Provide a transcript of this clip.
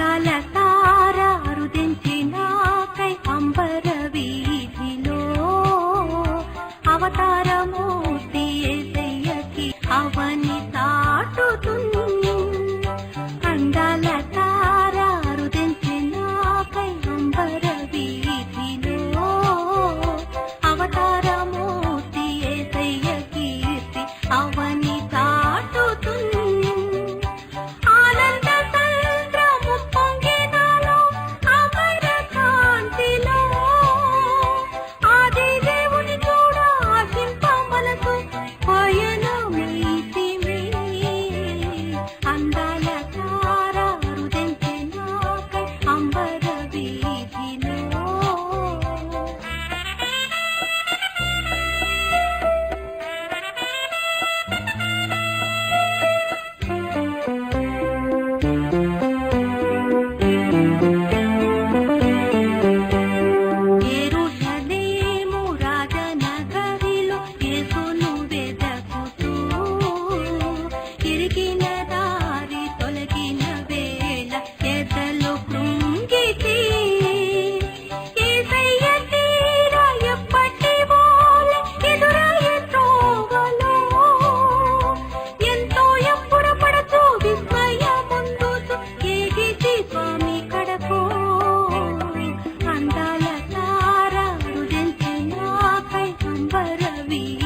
అందాల తార అరుదించినాకై అంబర వీధిలో అవతారమూర్తి యేసయ్యకి అవని తాటుతుంది. అందాల తార అరుదించినాకై అంబర వీధిలో అవతారమూర్తి యేసయ్య కీర్తి అవని తాటుతుంది. ఆనంద సంద్రము పొంగినాలో అమర కాంతిలో ఆది దేవుని చూడ ఆశింప మనసు పయనమైతిమి. అందాల తార అరుదించినాకై అంబర వీధిలో యెరూషలేము రాజనగరిలో యేసును వెదకుతూ ఇరిగిన దారి తొలగిన వేళ ఎదలో కృంగితి. యేసయ్య తీర ఎప్పటి వోలె ఎదురయ్యే త్రోవలో ఎంతో ఎప్పుడపడుతూ విస్మయముందుతూ ఏగితి స్వామి కడకు. అందాల తార అరుదించినాకై అంబర వీధిలో